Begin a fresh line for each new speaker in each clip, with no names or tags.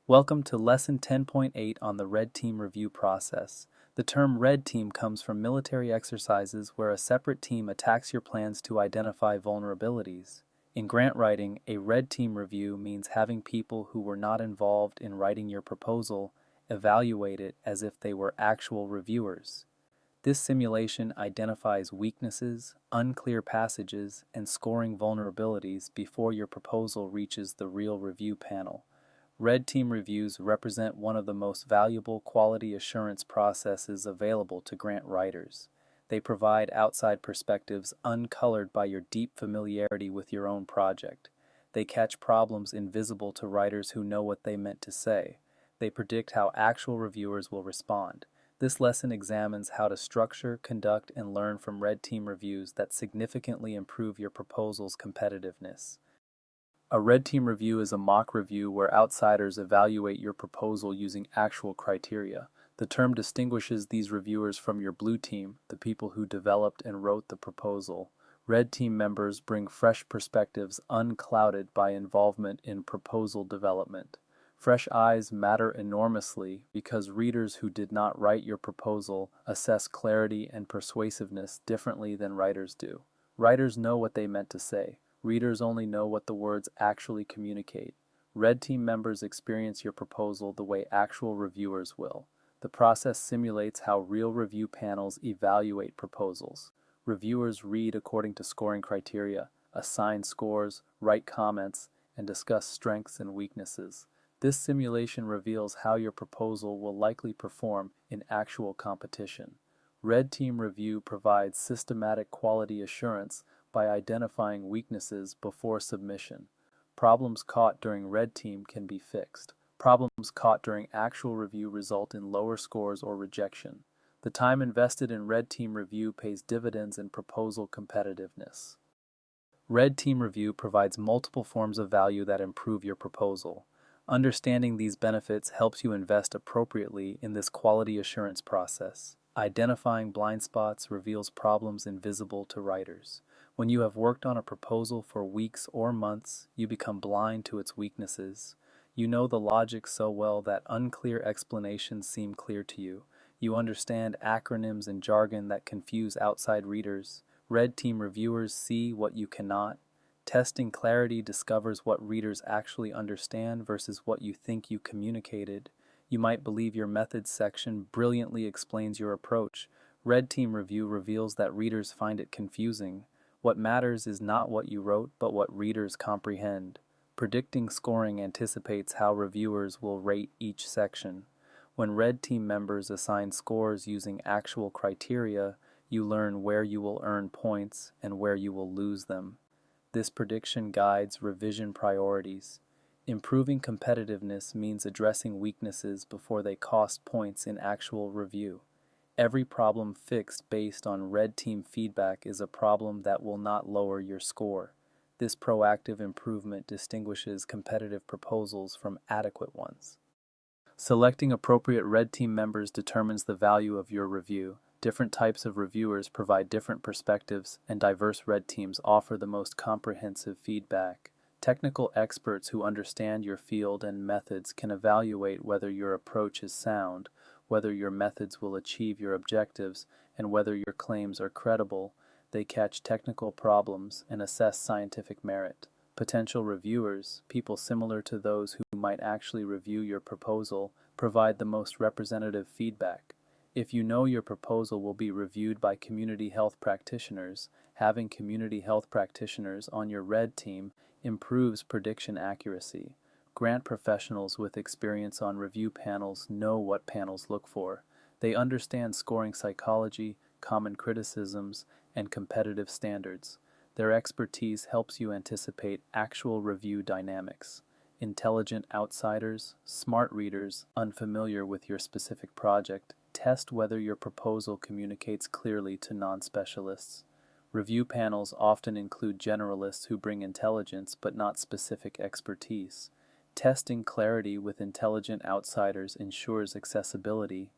Welcome to Lesson 10.8 on the Red Team Review Process. The term Red Team comes from military exercises where a separate team attacks your plans to identify vulnerabilities. In grant writing, a Red Team review means having people who were not involved in writing your proposal evaluate it as if they were actual reviewers. This simulation identifies weaknesses, unclear passages, and scoring vulnerabilities before your proposal reaches the real review panel. Red Team reviews represent one of the most valuable quality assurance processes available to grant writers. They provide outside perspectives uncolored by your deep familiarity with your own project. They catch problems invisible to writers who know what they meant to say. They predict how actual reviewers will respond. This lesson examines how to structure, conduct, and learn from Red Team reviews that significantly improve your proposal's competitiveness. A Red Team review is a mock review where outsiders evaluate your proposal using actual criteria. The term distinguishes these reviewers from your Blue Team, the people who developed and wrote the proposal. Red Team members bring fresh perspectives unclouded by involvement in proposal development. Fresh eyes matter enormously because readers who did not write your proposal assess clarity and persuasiveness differently than writers do. Writers know what they meant to say. Readers only know what the words actually communicate. Red Team members experience your proposal the way actual reviewers will. The process simulates how real review panels evaluate proposals. Reviewers read according to scoring criteria, assign scores, write comments, and discuss strengths and weaknesses. This simulation reveals how your proposal will likely perform in actual competition. Red Team review provides systematic quality assurance by identifying weaknesses before submission. Problems caught during Red Team can be fixed. Problems caught during actual review result in lower scores or rejection. The time invested in Red Team review pays dividends in proposal competitiveness. Red Team review provides multiple forms of value that improve your proposal. Understanding these benefits helps you invest appropriately in this quality assurance process. Identifying blind spots reveals problems invisible to writers. When you have worked on a proposal for weeks or months, you become blind to its weaknesses. You know the logic so well that unclear explanations seem clear to you. You understand acronyms and jargon that confuse outside readers. Red Team reviewers see what you cannot. Testing clarity discovers what readers actually understand versus what you think you communicated. You might believe your methods section brilliantly explains your approach. Red Team review reveals that readers find it confusing. What matters is not what you wrote, but what readers comprehend. Predicting scoring anticipates how reviewers will rate each section. When Red Team members assign scores using actual criteria, you learn where you will earn points and where you will lose them. This prediction guides revision priorities. Improving competitiveness means addressing weaknesses before they cost points in actual review. Every problem fixed based on Red Team feedback is a problem that will not lower your score. This proactive improvement distinguishes competitive proposals from adequate ones. Selecting appropriate Red Team members determines the value of your review. Different types of reviewers provide different perspectives, and diverse Red Teams offer the most comprehensive feedback. Technical experts who understand your field and methods can evaluate whether your approach is sound, whether your methods will achieve your objectives, and whether your claims are credible. They catch technical problems and assess scientific merit. Potential reviewers, people similar to those who might actually review your proposal, provide the most representative feedback. If you know your proposal will be reviewed by community health practitioners, having community health practitioners on your Red Team improves prediction accuracy. Grant professionals with experience on review panels know what panels look for. They understand scoring psychology, common criticisms, and competitive standards. Their expertise helps you anticipate actual review dynamics. Intelligent outsiders, smart readers, unfamiliar with your specific project, test whether your proposal communicates clearly to non-specialists. Review panels often include generalists who bring intelligence but not specific expertise. Testing clarity with intelligent outsiders ensures accessibility.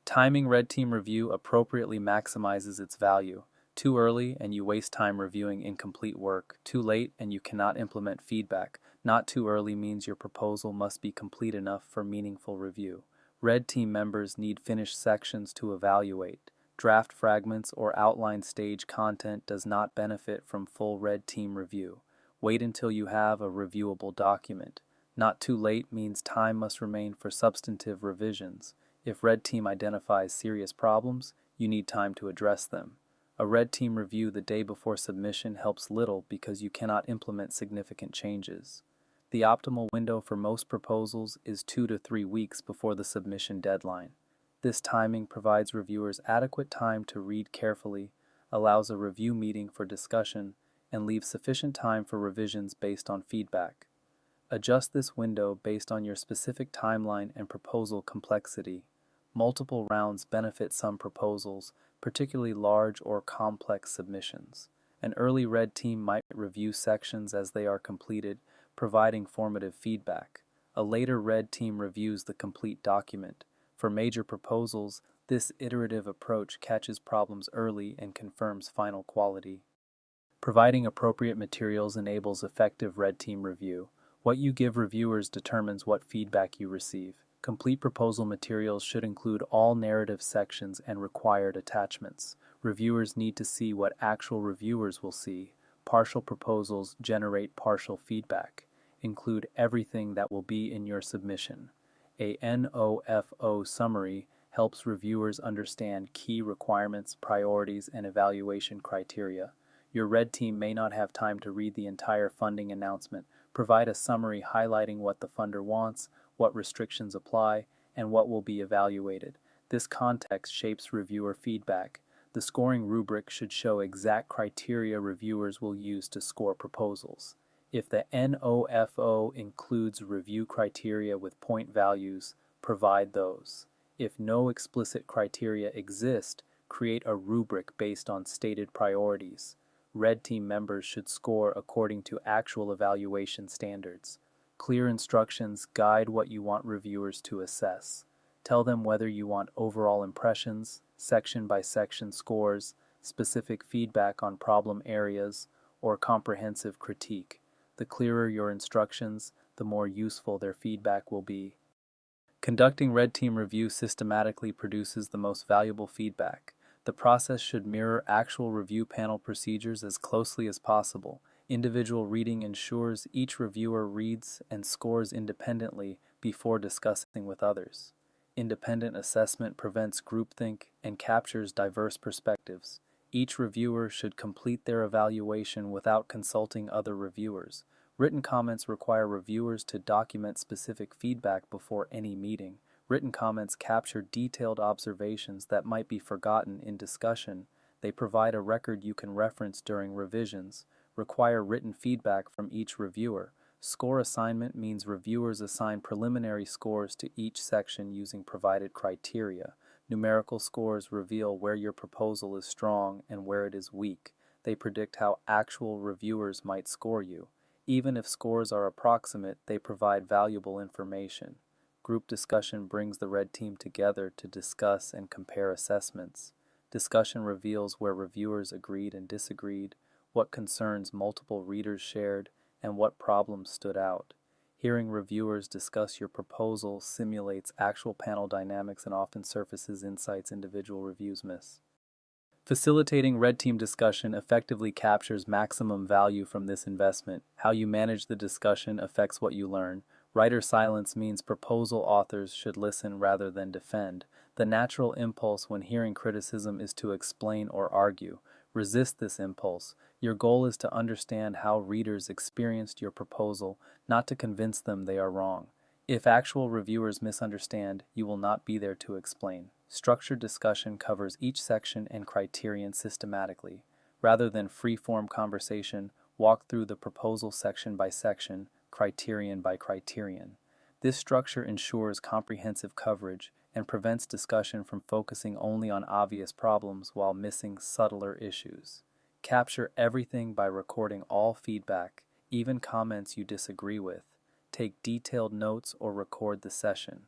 Timing Red Team review appropriately maximizes its value. Too early and you waste time reviewing incomplete work. Too late and you cannot implement feedback. Not too early means your proposal must be complete enough for meaningful review. Red Team members need finished sections to evaluate. Draft fragments or outline stage content does not benefit from full Red Team review. Wait until you have a reviewable document. Not too late means time must remain for substantive revisions. If Red Team identifies serious problems, you need time to address them. A Red Team review the day before submission helps little because you cannot implement significant changes. The optimal window for most proposals is 2 to 3 weeks before the submission deadline. This timing provides reviewers adequate time to read carefully, allows a review meeting for discussion, and leaves sufficient time for revisions based on feedback. Adjust this window based on your specific timeline and proposal complexity. Multiple rounds benefit some proposals, particularly large or complex submissions. An early Red Team might review sections as they are completed, providing formative feedback. A later Red Team reviews the complete document. For major proposals, this iterative approach catches problems early and confirms final quality. Providing appropriate materials enables effective Red Team review. What you give reviewers determines what feedback you receive. Complete proposal materials should include all narrative sections and required attachments. Reviewers need to see what actual reviewers will see. Partial proposals generate partial feedback. Include everything that will be in your submission. A NOFO summary helps reviewers understand key requirements, priorities, and evaluation criteria. Your Red Team may not have time to read the entire funding announcement. Provide a summary highlighting what the funder wants, what restrictions apply, and what will be evaluated. This context shapes reviewer feedback. The scoring rubric should show exact criteria reviewers will use to score proposals. If the NOFO includes review criteria with point values, provide those. If no explicit criteria exist, create a rubric based on stated priorities. Red Team members should score according to actual evaluation standards. Clear instructions guide what you want reviewers to assess. Tell them whether you want overall impressions, section-by-section scores, specific feedback on problem areas, or comprehensive critique. The clearer your instructions, the more useful their feedback will be. Conducting Red Team review systematically produces the most valuable feedback. The process should mirror actual review panel procedures as closely as possible. Individual reading ensures each reviewer reads and scores independently before discussing with others. Independent assessment prevents groupthink and captures diverse perspectives. Each reviewer should complete their evaluation without consulting other reviewers. Written comments require reviewers to document specific feedback before any meeting. Written comments capture detailed observations that might be forgotten in discussion. They provide a record you can reference during revisions. Require written feedback from each reviewer. Score assignment means reviewers assign preliminary scores to each section using provided criteria. Numerical scores reveal where your proposal is strong and where it is weak. They predict how actual reviewers might score you. Even if scores are approximate, they provide valuable information. Group discussion brings the Red Team together to discuss and compare assessments. Discussion reveals where reviewers agreed and disagreed, what concerns multiple readers shared, and what problems stood out. Hearing reviewers discuss your proposal simulates actual panel dynamics and often surfaces insights individual reviews miss. Facilitating Red Team discussion effectively captures maximum value from this investment. How you manage the discussion affects what you learn. Writer silence means proposal authors should listen rather than defend. The natural impulse when hearing criticism is to explain or argue. Resist this impulse. Your goal is to understand how readers experienced your proposal, not to convince them they are wrong. If actual reviewers misunderstand, you will not be there to explain. Structured discussion covers each section and criterion systematically. Rather than free-form conversation, walk through the proposal section by section, criterion by criterion. This structure ensures comprehensive coverage and prevents discussion from focusing only on obvious problems while missing subtler issues. Capture everything by recording all feedback, even comments you disagree with. Take detailed notes or record the session.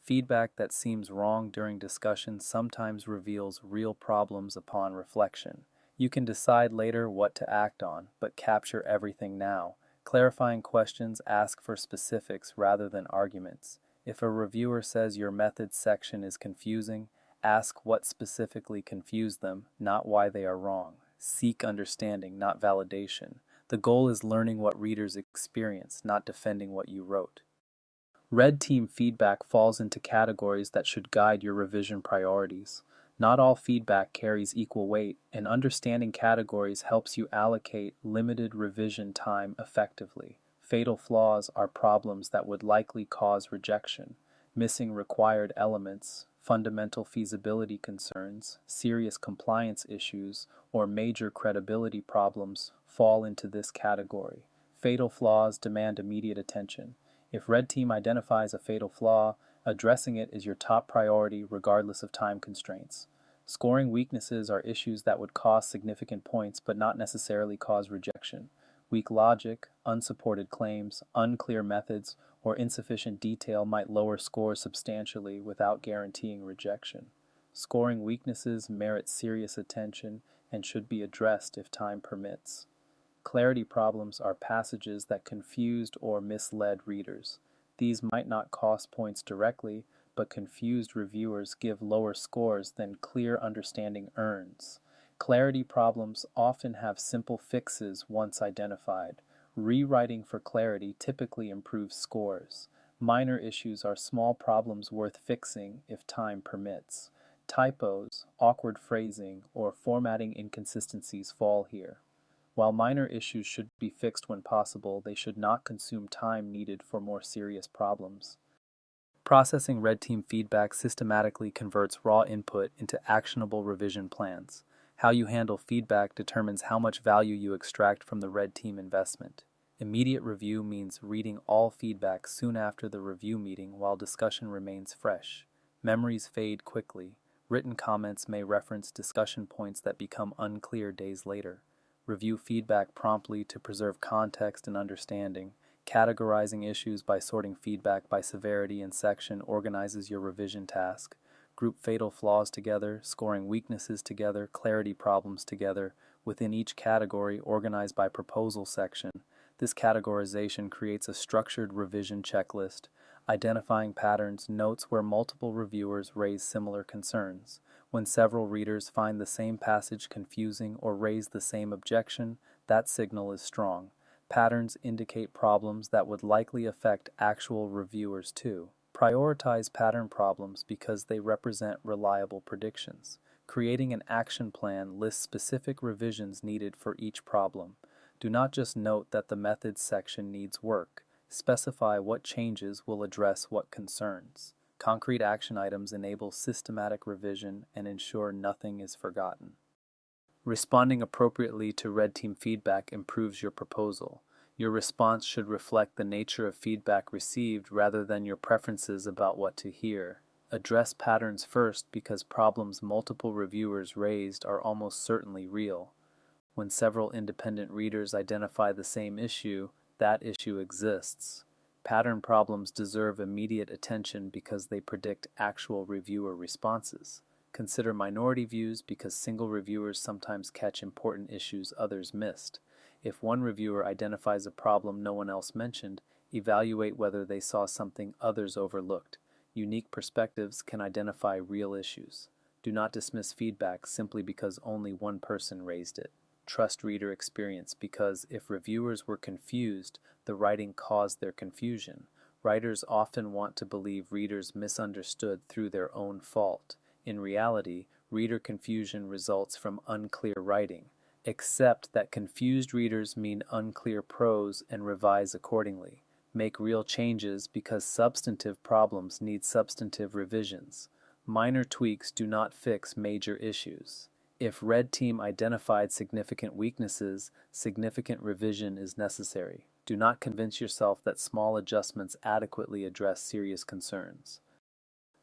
Feedback that seems wrong during discussion sometimes reveals real problems upon reflection. You can decide later what to act on, but capture everything now. Clarifying questions ask for specifics rather than arguments. If a reviewer says your methods section is confusing, ask what specifically confused them, not why they are wrong. Seek understanding, not validation. The goal is learning what readers experience, not defending what you wrote. Red team feedback falls into categories that should guide your revision priorities. Not all feedback carries equal weight, and understanding categories helps you allocate limited revision time effectively. Fatal flaws are problems that would likely cause rejection. Missing required elements, fundamental feasibility concerns, serious compliance issues, or major credibility problems fall into this category. Fatal flaws demand immediate attention. If Red Team identifies a fatal flaw, addressing it is your top priority regardless of time constraints. Scoring weaknesses are issues that would cost significant points but not necessarily cause rejection. Weak logic, unsupported claims, unclear methods, or insufficient detail might lower scores substantially without guaranteeing rejection. Scoring weaknesses merit serious attention and should be addressed if time permits. Clarity problems are passages that confused or misled readers. These might not cost points directly, but confused reviewers give lower scores than clear understanding earns. Clarity problems often have simple fixes once identified. Rewriting for clarity typically improves scores. Minor issues are small problems worth fixing if time permits. Typos, awkward phrasing, or formatting inconsistencies fall here. While minor issues should be fixed when possible, they should not consume time needed for more serious problems. Processing Red Team feedback systematically converts raw input into actionable revision plans. How you handle feedback determines how much value you extract from the Red Team investment. Immediate review means reading all feedback soon after the review meeting while discussion remains fresh. Memories fade quickly. Written comments may reference discussion points that become unclear days later. Review feedback promptly to preserve context and understanding. Categorizing issues by sorting feedback by severity and section organizes your revision task. Group fatal flaws together, scoring weaknesses together, clarity problems together, within each category organized by proposal section. This categorization creates a structured revision checklist, identifying patterns, notes where multiple reviewers raise similar concerns. When several readers find the same passage confusing or raise the same objection, that signal is strong. Patterns indicate problems that would likely affect actual reviewers too. Prioritize pattern problems because they represent reliable predictions. Creating an action plan lists specific revisions needed for each problem. Do not just note that the methods section needs work. Specify what changes will address what concerns. Concrete action items enable systematic revision and ensure nothing is forgotten. Responding appropriately to Red Team feedback improves your proposal. Your response should reflect the nature of feedback received rather than your preferences about what to hear. Address patterns first because problems multiple reviewers raised are almost certainly real. When several independent readers identify the same issue, that issue exists. Pattern problems deserve immediate attention because they predict actual reviewer responses. Consider minority views because single reviewers sometimes catch important issues others missed. If one reviewer identifies a problem no one else mentioned, evaluate whether they saw something others overlooked. Unique perspectives can identify real issues. Do not dismiss feedback simply because only one person raised it. Trust reader experience because if reviewers were confused, the writing caused their confusion. Writers often want to believe readers misunderstood through their own fault. In reality, reader confusion results from unclear writing. Accept that confused readers mean unclear prose and revise accordingly. Make real changes because substantive problems need substantive revisions. Minor tweaks do not fix major issues. If Red Team identified significant weaknesses, significant revision is necessary. Do not convince yourself that small adjustments adequately address serious concerns.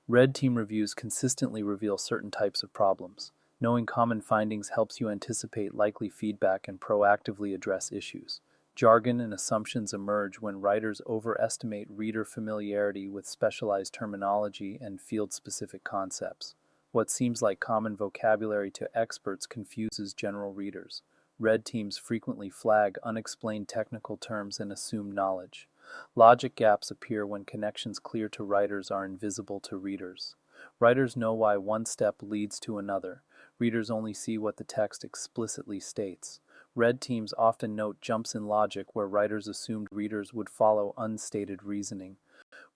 Red Team reviews consistently reveal certain types of problems. Knowing common findings helps you anticipate likely feedback and proactively address issues. Jargon and assumptions emerge when writers overestimate reader familiarity with specialized terminology and field-specific concepts. What seems like common vocabulary to experts confuses general readers. Red teams frequently flag unexplained technical terms and assume knowledge. Logic gaps appear when connections clear to writers are invisible to readers. Writers know why one step leads to another. Readers only see what the text explicitly states. Red teams often note jumps in logic where writers assumed readers would follow unstated reasoning.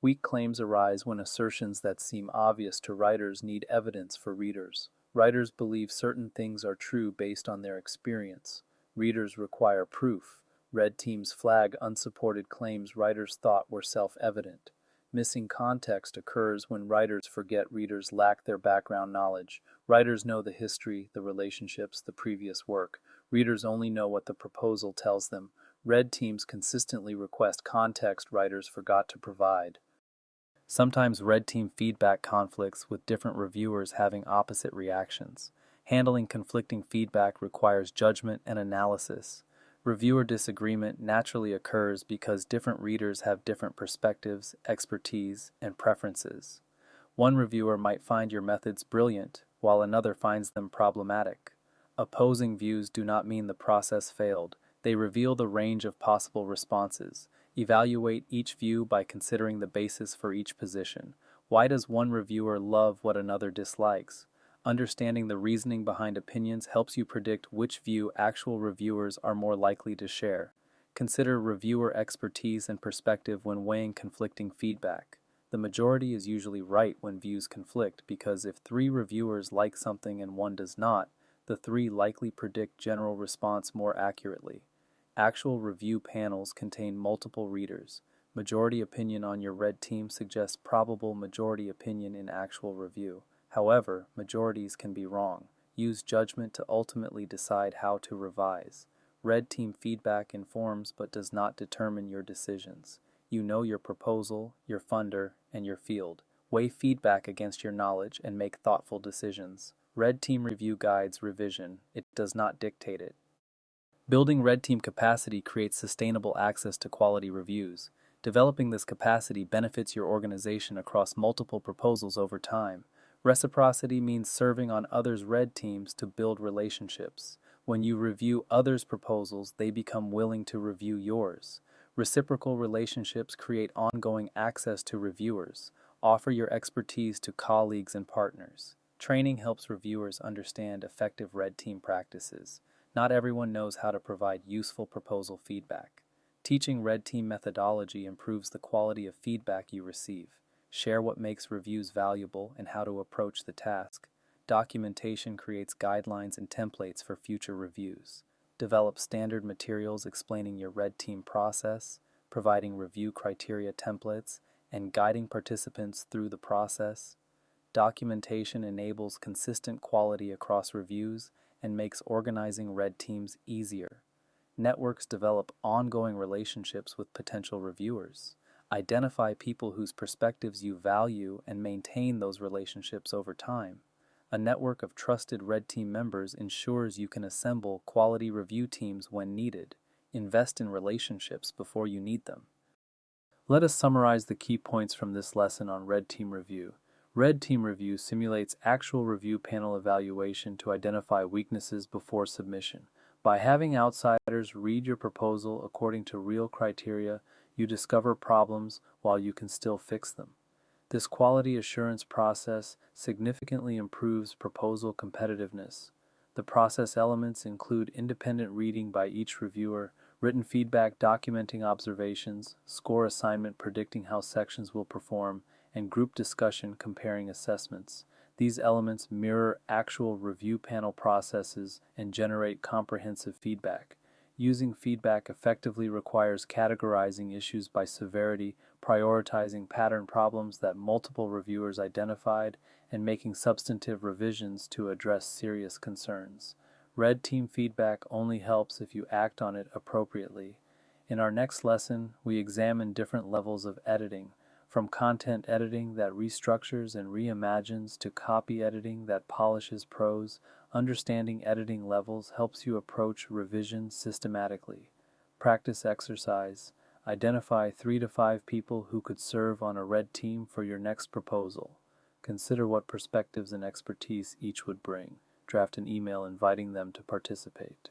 Weak claims arise when assertions that seem obvious to writers need evidence for readers. Writers believe certain things are true based on their experience. Readers require proof. Red teams flag unsupported claims writers thought were self-evident. Missing context occurs when writers forget readers lack their background knowledge. Writers know the history, the relationships, the previous work. Readers only know what the proposal tells them. Red teams consistently request context writers forgot to provide. Sometimes red team feedback conflicts with different reviewers having opposite reactions. Handling conflicting feedback requires judgment and analysis. Reviewer disagreement naturally occurs because different readers have different perspectives, expertise, and preferences. One reviewer might find your methods brilliant, while another finds them problematic. Opposing views do not mean the process failed. They reveal the range of possible responses. Evaluate each view by considering the basis for each position. Why does one reviewer love what another dislikes? Understanding the reasoning behind opinions helps you predict which view actual reviewers are more likely to share. Consider reviewer expertise and perspective when weighing conflicting feedback. The majority is usually right when views conflict because if 3 reviewers like something and 1 does not, the 3 likely predict general response more accurately. Actual review panels contain multiple readers. Majority opinion on your red team suggests probable majority opinion in actual review. However, majorities can be wrong. Use judgment to ultimately decide how to revise. Red team feedback informs but does not determine your decisions. You know your proposal, your funder, and your field. Weigh feedback against your knowledge and make thoughtful decisions. Red team review guides revision. It does not dictate it. Building red team capacity creates sustainable access to quality reviews. Developing this capacity benefits your organization across multiple proposals over time. Reciprocity means serving on others' red teams to build relationships. When you review others' proposals, they become willing to review yours. Reciprocal relationships create ongoing access to reviewers. Offer your expertise to colleagues and partners. Training helps reviewers understand effective red team practices. Not everyone knows how to provide useful proposal feedback. Teaching red team methodology improves the quality of feedback you receive. Share what makes reviews valuable and how to approach the task. Documentation creates guidelines and templates for future reviews. Develop standard materials explaining your red team process, providing review criteria templates, and guiding participants through the process. Documentation enables consistent quality across reviews and makes organizing red teams easier. Networks develop ongoing relationships with potential reviewers. Identify people whose perspectives you value and maintain those relationships over time. A network of trusted red team members ensures you can assemble quality review teams when needed. Invest in relationships before you need them. Let us summarize the key points from this lesson on red team review. Red team review simulates actual review panel evaluation to identify weaknesses before submission. By having outsiders read your proposal according to real criteria, you discover problems while you can still fix them. This quality assurance process significantly improves proposal competitiveness. The process elements include independent reading by each reviewer, written feedback documenting observations, score assignment predicting how sections will perform, and group discussion comparing assessments. These elements mirror actual review panel processes and generate comprehensive feedback. Using feedback effectively requires categorizing issues by severity, prioritizing pattern problems that multiple reviewers identified, and making substantive revisions to address serious concerns. Red team feedback only helps if you act on it appropriately. In our next lesson, we examine different levels of editing, from content editing that restructures and reimagines to copy editing that polishes prose. Understanding editing levels helps you approach revision systematically. Practice exercise. Identify 3 to 5 people who could serve on a red team for your next proposal. Consider what perspectives and expertise each would bring. Draft an email inviting them to participate.